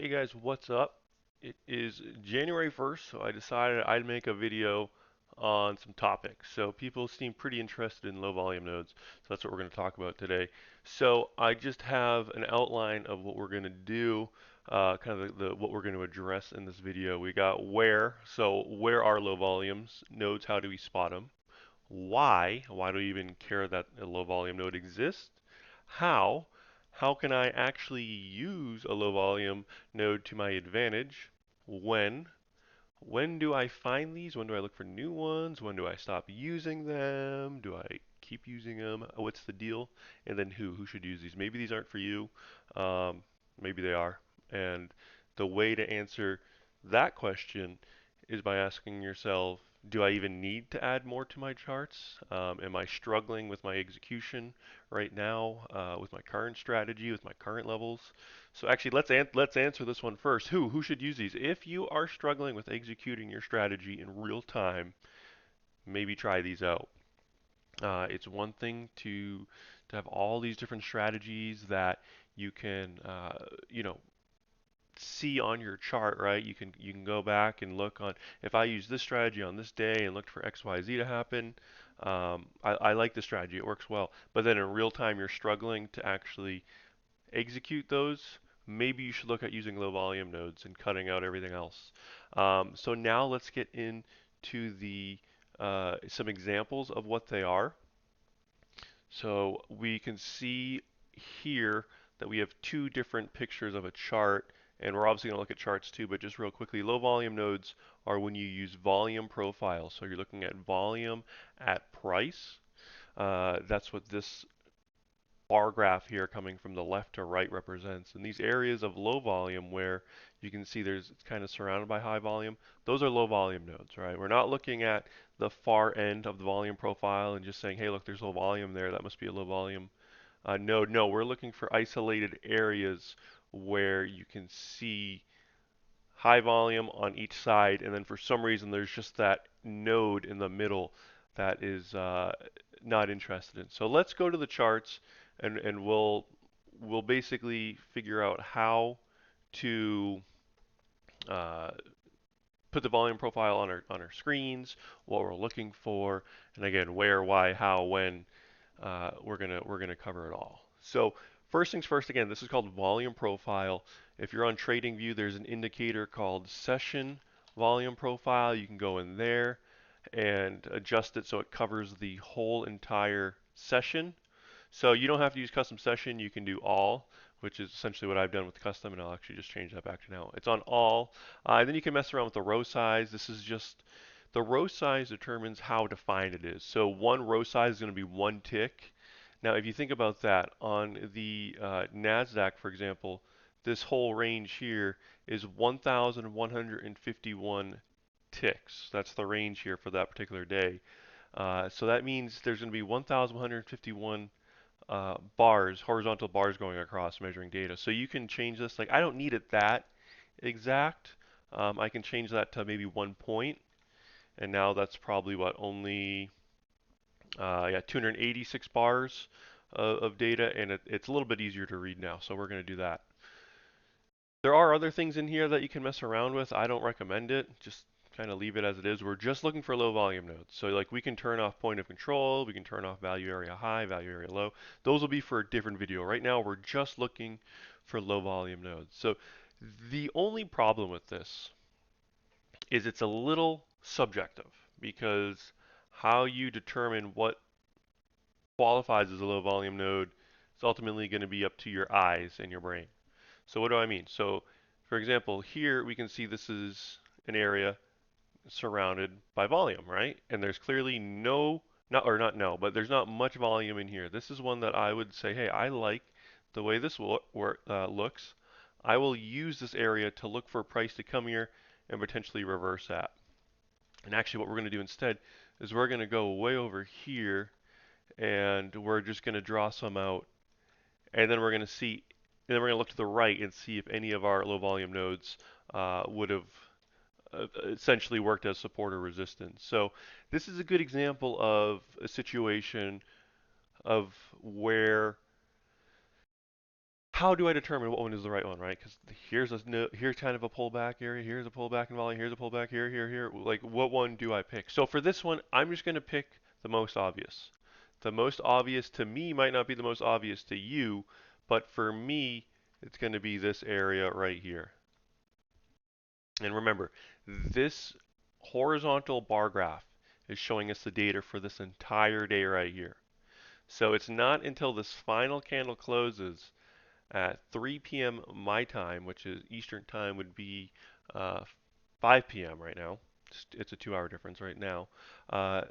Hey guys, what's up? It is January 1st, so I decided I'd make a video on some topics. So people seem pretty interested in low volume nodes, so that's what we're going to talk about today. So I just have an outline of what we're going to do, kind of what we're going to address in this video. We got where, so where are low volumes nodes? How do we spot them? Why do we even care that a low volume node exists? How? How can I actually use a low volume node to my advantage? When? When do I find these? When do I look for new ones? When do I stop using them? Do I keep using them? What's the deal? And then who? Who should use these? Maybe these aren't for you. Um, Maybe they are. And the way to answer that question is by asking yourself, do I even need to add more to my charts? Am I struggling with my execution right now, with my current strategy, with my current levels? So actually, let's answer this one first. Who should use these? If you are struggling with executing your strategy in real time, maybe try these out. It's one thing to have all these different strategies that you can see on your chart, right? You can go back and look on if I use this strategy on this day and looked for X, Y, Z to happen. I like the strategy; it works well. But then in real time, you're struggling to actually execute those. Maybe you should look at using low volume nodes and cutting out everything else. So now let's get into the some examples of what they are. So we can see here that we have two different pictures of a chart, and we're obviously going to look at charts too, but just real quickly, low volume nodes are when you use volume profiles. So you're looking at volume at price. That's what this bar graph here coming from the left to right represents. And these areas of low volume where you can see it's kind of surrounded by high volume, those are low volume nodes, right? We're not looking at the far end of the volume profile and just saying, hey, look, there's low volume there. That must be a low volume node. No, we're looking for isolated areas where you can see high volume on each side, and then for some reason there's just that node in the middle that is not interested in. So let's go to the charts and we'll basically figure out how to uh, put the volume profile on our screens, what we're looking for, and again where, why, how, when. We're gonna cover it all. So first things first. Again, this is called volume profile. If you're on TradingView, there's an indicator called session volume profile. You can go in there and adjust it so it covers the whole entire session. So you don't have to use custom session. You can do all, which is essentially what I've done with custom, and I'll actually just change that back to now. It's on all. And then you can mess around with the row size. This is just the row size determines how defined it is. So one row size is going to be one tick. Now, if you think about that, on the NASDAQ, for example, this whole range here is 1,151 ticks. That's the range here for that particular day. So that means there's going to be 1,151 bars, horizontal bars going across measuring data. So you can change this. Like I don't need it that exact. I can change that to maybe 1 point, and now that's probably what only yeah 286 bars of data, and it's a little bit easier to read now. So we're going to do that. There are other things in here that you can mess around with. I don't recommend it. Just kind of leave it as it is. We're just looking for low volume nodes. So like we can turn off point of control, we can turn off value area high, value area low. Those will be for a different video. Right now we're just looking for low volume nodes. So the only problem with this is it's a little subjective because how you determine what qualifies as a low volume node is ultimately going to be up to your eyes and your brain. So what do I mean? So for example, here we can see this is an area surrounded by volume, right? And there's clearly no, not or not no, but there's not much volume in here. This is one that I would say, hey, I like the way this looks. I will use this area to look for a price to come here and potentially reverse that. And actually what we're going to do instead is we're going to go way over here and we're just going to draw some out, and then we're going to see, and then we're going to look to the right and see if any of our low volume nodes would have essentially worked as support or resistance. So this is a good example of a situation of where how do I determine what one is the right one, right? Because here's here's kind of a pullback area, here's a pullback in volume, here's a pullback here, here, here. Like, what one do I pick? So for this one, I'm just going to pick the most obvious. The most obvious to me might not be the most obvious to you, but for me, it's going to be this area right here. And remember, this horizontal bar graph is showing us the data for this entire day right here. So it's not until this final candle closes at 3 p.m. my time, which is Eastern time, would be uh, 5 p.m. right now. It's a 2-hour difference right now. Uh,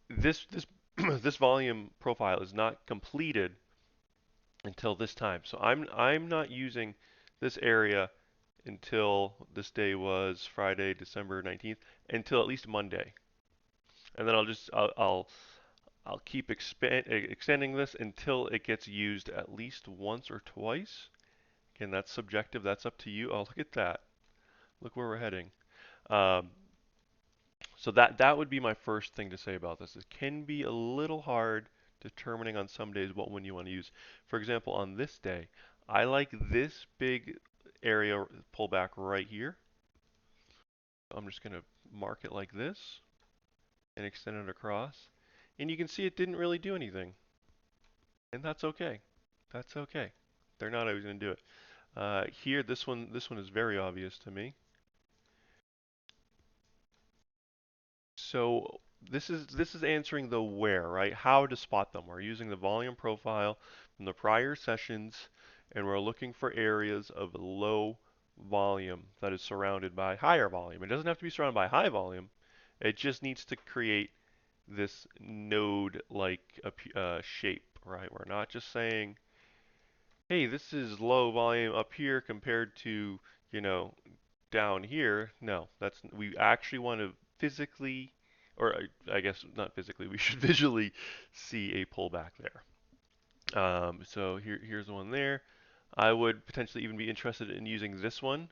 this this volume profile is not completed until this time. So I'm not using this area until this day was Friday, December 19th, until at least Monday, and then I'll keep extending this until it gets used at least once or twice. Again, that's subjective. That's up to you. Oh, look at that. Look where we're heading. Um, so that would be my first thing to say about this. It can be a little hard determining on some days what one you want to use. For example, on this day, I like this big area pullback right here. I'm just going to mark it like this and extend it across. And you can see it didn't really do anything. And that's okay. That's okay. They're not always going to do it. Here, this one is very obvious to me. So this is answering the where, right? How to spot them. We're using the volume profile from the prior sessions, and we're looking for areas of low volume that is surrounded by higher volume. It doesn't have to be surrounded by high volume. It just needs to create this node-like shape, right? We're not just saying, hey, this is low volume up here compared to, you know, down here. No, we actually want to physically, or I guess not physically, we should visually see a pullback there. So here's the one there. I would potentially even be interested in using this one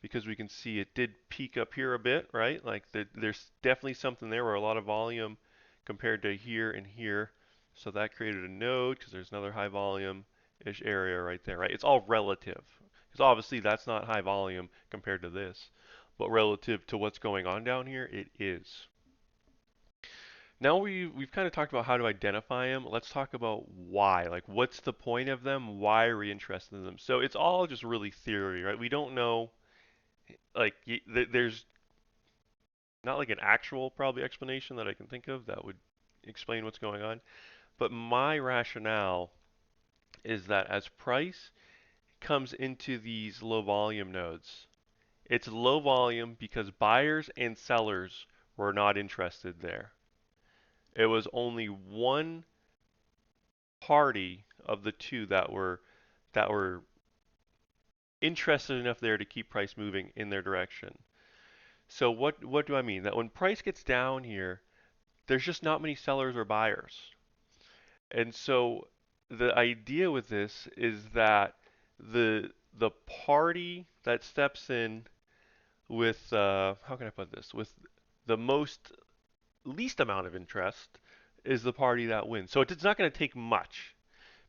because we can see it did peak up here a bit, right? Like there's definitely something there where a lot of volume compared to here and here. So that created a node because there's another high volume-ish area right there, right? It's all relative because obviously that's not high volume compared to this, but relative to what's going on down here, it is. Now we've kind of talked about how to identify them. Let's talk about why. Like, what's the point of them? Why are we interested in them? So it's all just really theory, right? We don't know. Like, there's not like an actual probably explanation that I can think of that would explain what's going on. But my rationale is that as price comes into these low volume nodes, it's low volume because buyers and sellers were not interested there. It was only one party of the two that were interested enough there to keep price moving in their direction. So what do I mean? That when price gets down here, there's just not many sellers or buyers. And so the idea with this is that the party that steps in with how can I put this? With the least amount of interest is the party that wins. So it's not going to take much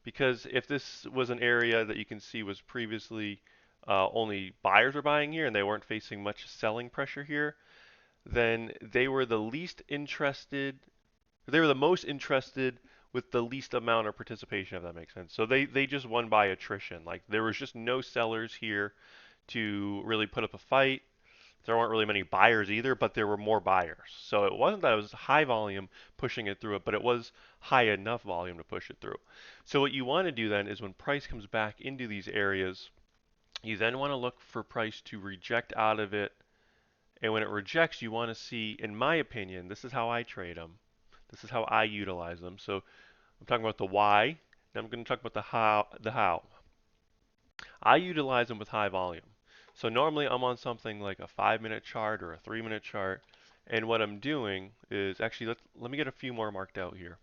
because if this was an area that you can see was previously only buyers were buying here and they weren't facing much selling pressure here, then they were the least interested, they were the most interested with the least amount of participation, if that makes sense. So they just won by attrition. Like there was just no sellers here to really put up a fight. There weren't really many buyers either, but there were more buyers. So it wasn't that it was high volume pushing it through it, but it was high enough volume to push it through. So what you want to do then is when price comes back into these areas, you then want to look for price to reject out of it. And when it rejects, you want to see, in my opinion, this is how I trade them. This is how I utilize them. So I'm talking about the why. Now I'm going to talk about the how. I utilize them with high volume. So normally I'm on something like a 5-minute chart or a 3-minute chart. And what I'm doing is actually, let me get a few more marked out here.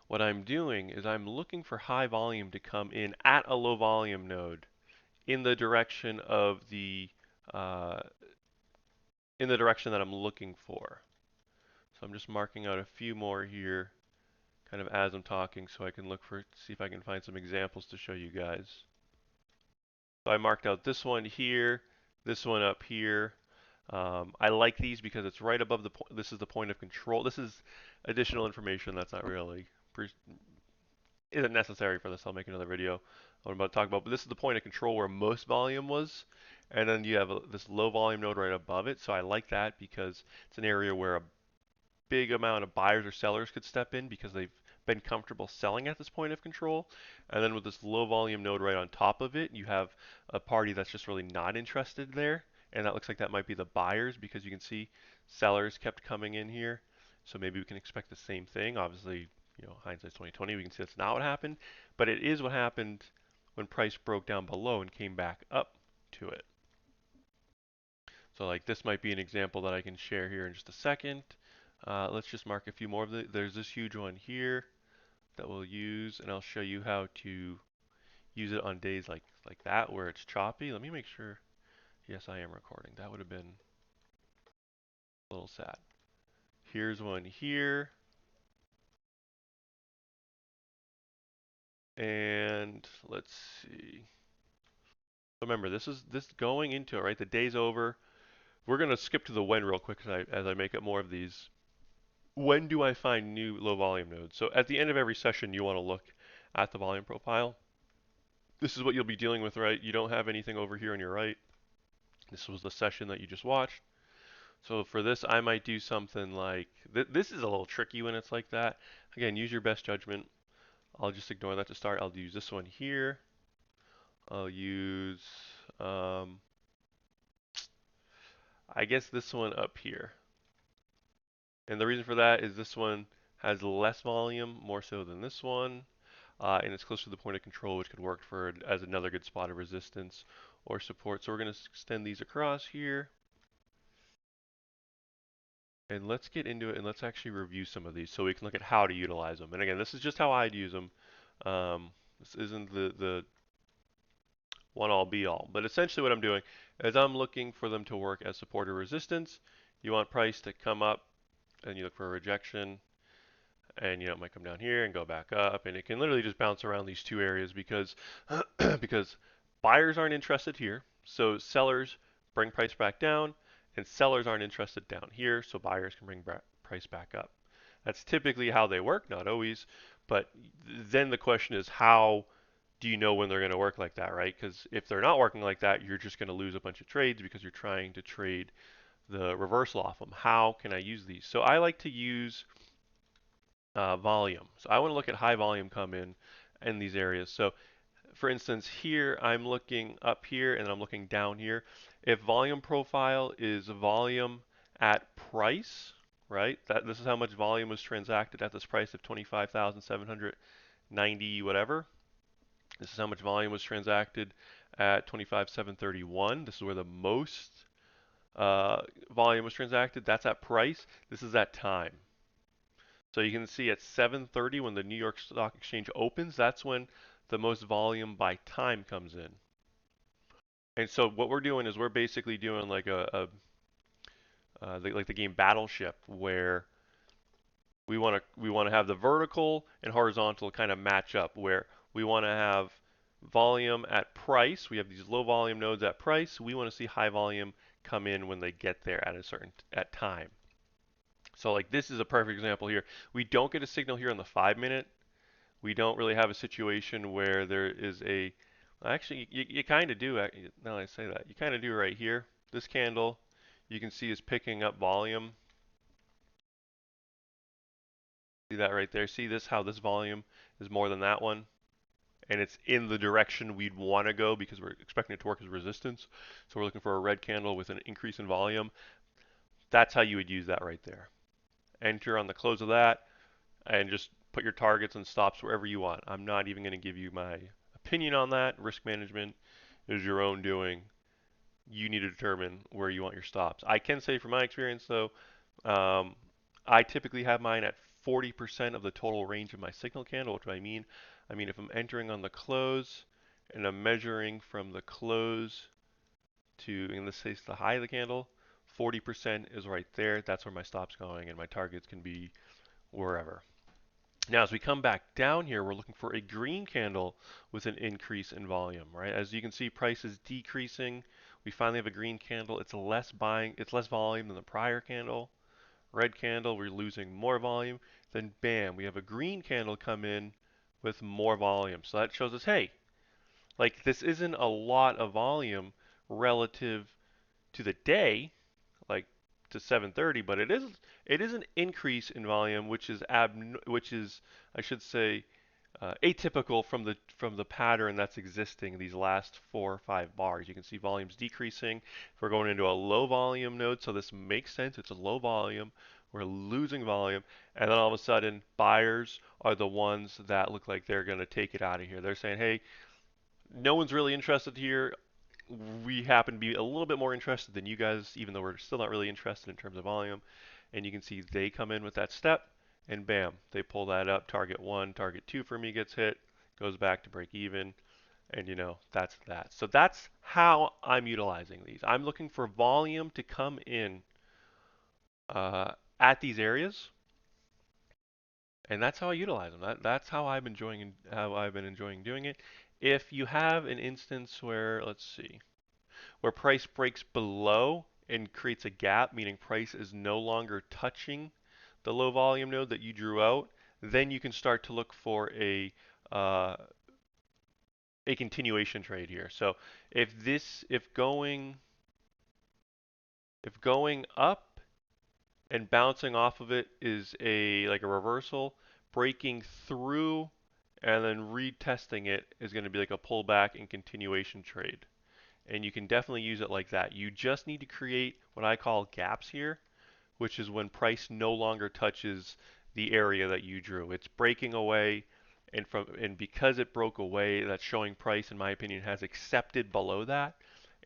What I'm doing is I'm looking for high volume to come in at a low volume node in the direction of uh, in the direction that I'm looking for. So I'm just marking out a few more here, kind of as I'm talking so I can look for, see if I can find some examples to show you guys. So I marked out this one here, this one up here. I like these because it's right above the point. This is the point of control. This is additional information that's not really isn't necessary for this. I'll make another video I'm about to talk about. But this is the point of control where most volume was, and then you have this low volume node right above it. So I like that because it's an area where a big amount of buyers or sellers could step in because they've been comfortable selling at this point of control. And then with this low volume node right on top of it, you have a party that's just really not interested there. And that looks like that might be the buyers because you can see sellers kept coming in here. So maybe we can expect the same thing. Obviously, hindsight's 2020. We can see that's not what happened, but it is what happened when price broke down below and came back up to it. So like this might be an example that I can share here in just a second. Let's just mark a few more of the. There's this huge one here that we'll use, and I'll show you how to use it on days like that where it's choppy. Let me make sure. Yes, I am recording. That would have been a little sad. Here's one here, and let's see. Remember, this going into it, right? The day's over. We're gonna skip to the when real quick as I make up more of these. When do I find new low volume nodes? So at the end of every session, you want to look at the volume profile. This is what you'll be dealing with, right? You don't have anything over here on your right. This was the session that you just watched. So for this, I might do something like, this is a little tricky when it's like that. Again, use your best judgment. I'll just ignore that to start. I'll use this one here. I'll use, I guess this one up here. And the reason for that is this one has less volume, more so than this one. And it's close to the point of control, which could work for as another good spot of resistance or support. So we're going to extend these across here. And let's get into it and let's actually review some of these so we can look at how to utilize them. And again, this is just how I'd use them. This isn't the one all be all. But essentially what I'm doing is I'm looking for them to work as support or resistance. You want price to come up and you look for a rejection. And it might come down here and go back up, and it can literally just bounce around these two areas because because buyers aren't interested here, so sellers bring price back down, and sellers aren't interested down here, so buyers can bring price back up. That's typically how they work, not always, but then the question is how do you know when they're going to work like that, right? Because if they're not working like that, you're just going to lose a bunch of trades because you're trying to trade the reversal off them. How can I use these? So I like to use volume. So I want to look at high volume come in these areas. So for instance, here I'm looking up here and I'm looking down here. If volume profile is volume at price, right? This is how much volume was transacted at this price of 25,790 whatever. This is how much volume was transacted at 25,731. This is where the most volume was transacted. That's at price. This is at time. So you can see at 7:30 when the New York Stock Exchange opens, that's when the most volume by time comes in. And so what we're doing is we're basically doing like like the game Battleship, where we want to have the vertical and horizontal kind of match up, where we want to have volume at price. We have these low volume nodes at price. We want to see high volume come in when they get there at a certain at time. So like this is a perfect example here. We don't get a signal here on the 5-minute. We don't really have a situation where there is a, actually you kind of do, now that I say that, you kind of do right here. This candle you can see is picking up volume. See that right there? See this, how this volume is more than that one? And it's in the direction we'd want to go because we're expecting it to work as resistance. So we're looking for a red candle with an increase in volume. That's how you would use that right there. Enter on the close of that and just put your targets and stops wherever you want. I'm not even going to give you my opinion on that. Risk management is your own doing. You need to determine where you want your stops. I can say from my experience though, I typically have mine at 40% of the total range of my signal candle. What do I mean? I mean if I'm entering on the close and I'm measuring from the close to, in this case, the high of the candle, 40% is right there. That's where my stop's going, and my targets can be wherever. Now, as we come back down here, we're looking for a green candle with an increase in volume, right? As you can see, price is decreasing. We finally have a green candle. It's less volume than the prior candle. Red candle, we're losing more volume. Then bam, we have a green candle come in with more volume. So that shows us, hey, like this isn't a lot of volume relative to the day, like to 7:30, but it is an increase in volume, which is I should say atypical from the pattern that's existing these last 4 or 5 bars. You can see volumes decreasing. If we're going into a low volume node, so this makes sense. It's a low volume. We're losing volume, and then all of a sudden, buyers are the ones that look like they're going to take it out of here. They're saying, "Hey, no one's really interested here. We happen to be a little bit more interested than you guys, even though we're still not really interested in terms of volume." And you can see they come in with that step, and bam, they pull that up. Target 1, target 2 for me gets hit, goes back to break even, and that's that. So that's how I'm utilizing these. I'm looking for volume to come in at these areas, and that's how I utilize them. That's how I've been enjoying doing it. If you have an instance where, let's see, where price breaks below and creates a gap, meaning price is no longer touching the low volume node that you drew out, then you can start to look for uh, a continuation trade here. So if going up and bouncing off of it is like a reversal, breaking through and then retesting it is going to be like a pullback and continuation trade. And you can definitely use it like that. You just need to create what I call gaps here, which is when price no longer touches the area that you drew. It's breaking away, and because it broke away, that's showing price, in my opinion, has accepted below that,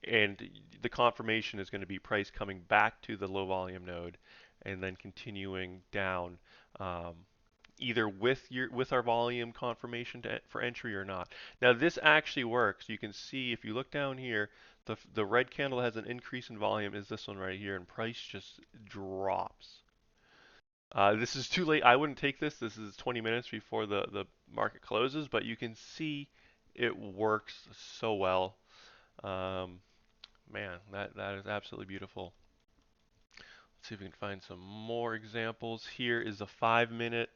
and the confirmation is going to be price coming back to the low volume node, and then continuing down. Either with our volume confirmation for entry or not. Now this actually works. You can see if you look down here, the red candle has an increase in volume is this one right here, and price just drops. This is too late. I wouldn't take this. This is 20 minutes before the market closes, but you can see it works so well. Um, Man, that is absolutely beautiful. Let's see if we can find some more examples. Here is a 5 minute,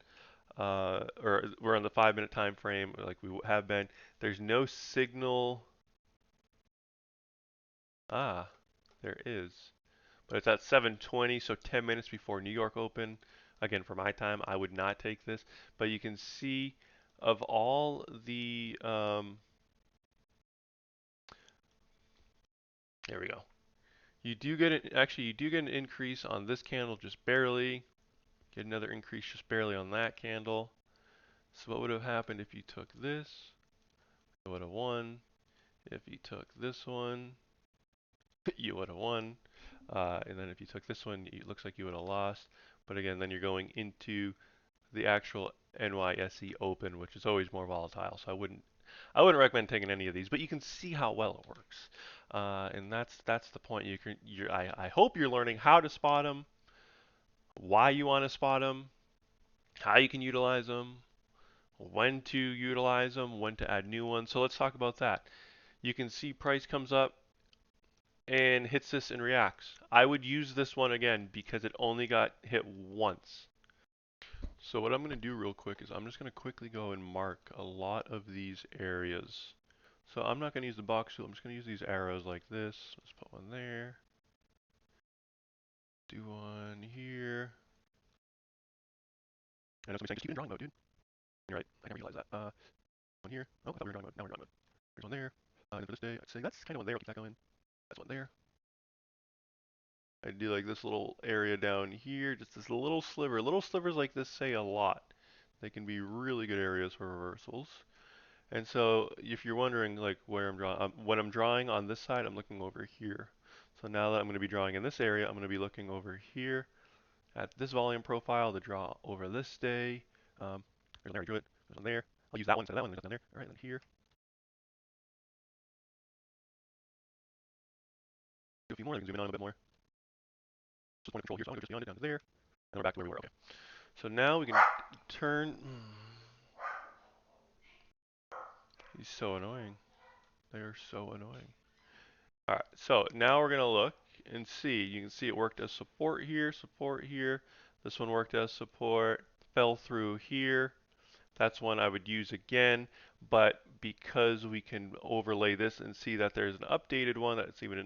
or we're on the 5 minute time frame, like we have been. There's no signal. Ah, there is, but it's at 7:20, so 10 minutes before New York Open. Again, for my time, I would not take this, but you can see of all the, there we go. You do get an increase on this candle just barely. Get another increase just barely on that candle. So what would have happened if you took this? You would have won. If you took this one, you would have won. And then if you took this one, it looks like you would have lost. But again, then you're going into the actual NYSE Open, which is always more volatile. So I wouldn't recommend taking any of these. But you can see how well it works, and that's the point. I hope you're learning how to spot them, why you want to spot them, how you can utilize them, when to utilize them, when to add new ones. So let's talk about that. You can see price comes up and hits this and reacts. I would use this one again because it only got hit once. So what I'm going to do real quick is I'm just going to quickly go and mark a lot of these areas. So I'm not going to use the box tool. I'm just going to use these arrows like this. Let's put one there. Do one here. And it's going to be saying just keep in drawing mode, dude. You're right. I never realized that. One here. Oh, I thought we were in drawing mode. Now we're in drawing mode. There's one there. And for this day, I'd say that's kind of one there. I'll keep that going. That's one there. I do like this little area down here, just this little sliver. Little slivers like this say a lot. They can be really good areas for reversals. And so if you're wondering like where I'm drawing, when I'm drawing on this side, I'm looking over here. So now that I'm going to be drawing in this area, I'm going to be looking over here at this volume profile to draw over this day. There's an area to it. There's one there. I'll use that one instead of that one. There's nothing there. All right, then here. Do a few more. I can zoom in on a little bit more. Just point of control here. So I'm going to go just beyond it down to there. And we're back to where we were. Okay. So now we can turn. He's so annoying. They are so annoying. All right, so now we're gonna look and see. You can see it worked as support here, support here. This one worked as support, fell through here. That's one I would use again, but because we can overlay this and see that there's an updated one that's even a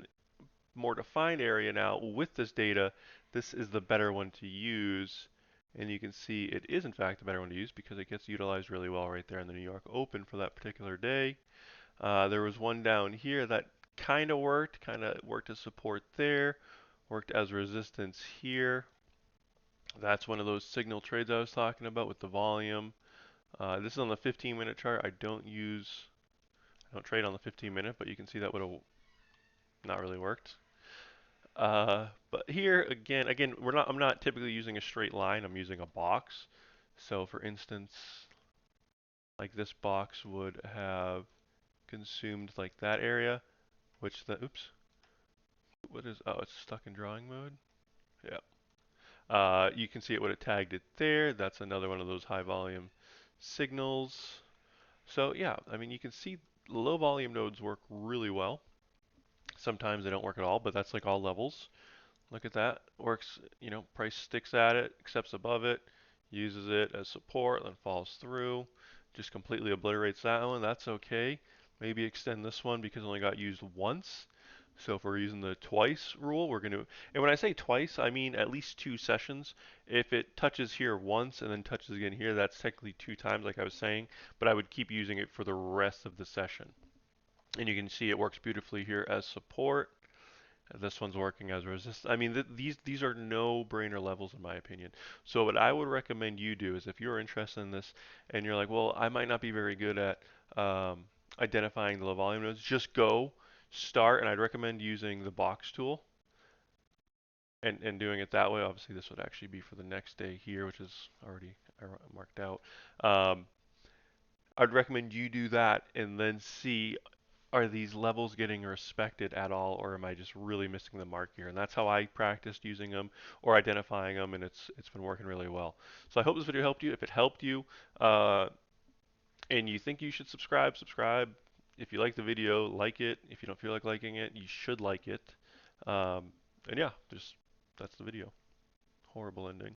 more defined area now with this data, this is the better one to use. And you can see it is in fact the better one to use because it gets utilized really well right there in the New York Open for that particular day. There was one down here that kind of worked as support there, worked as resistance here. That's one of those signal trades I was talking about with the volume. This is on the 15-minute chart. I don't trade on the 15-minute, but you can see that would have not really worked. But here again, I'm not typically using a straight line. I'm using a box. So for instance, like this box would have consumed like that area, which the oops, what is? Oh, it's stuck in drawing mode. Yeah. You can see it would have tagged it there. That's another one of those high volume signals. So yeah, I mean you can see low volume nodes work really well. Sometimes they don't work at all, but that's like all levels. Look at that. Works, price sticks at it, accepts above it, uses it as support, then falls through. Just completely obliterates that one. That's okay. Maybe extend this one because it only got used once. So if we're using the twice rule, we're going to, and when I say twice, I mean at least 2 sessions. If it touches here once and then touches again here, that's technically 2 times like I was saying, but I would keep using it for the rest of the session. And you can see it works beautifully here as support. This one's working as resist. I mean, these are no-brainer levels in my opinion. So what I would recommend you do is if you're interested in this and you're like, well, I might not be very good at identifying the low volume nodes, just go start, and I'd recommend using the box tool and doing it that way. Obviously, this would actually be for the next day here, which is already marked out. Um, I'd recommend you do that and then see, are these levels getting respected at all, or am I just really missing the mark here? And that's how I practiced using them or identifying them, and it's been working really well. So I hope this video helped you. If it helped you, uh, and you think you should subscribe, subscribe. If you like the video, like it. If you don't feel like liking it, you should like it. And yeah, just that's the video. Horrible ending.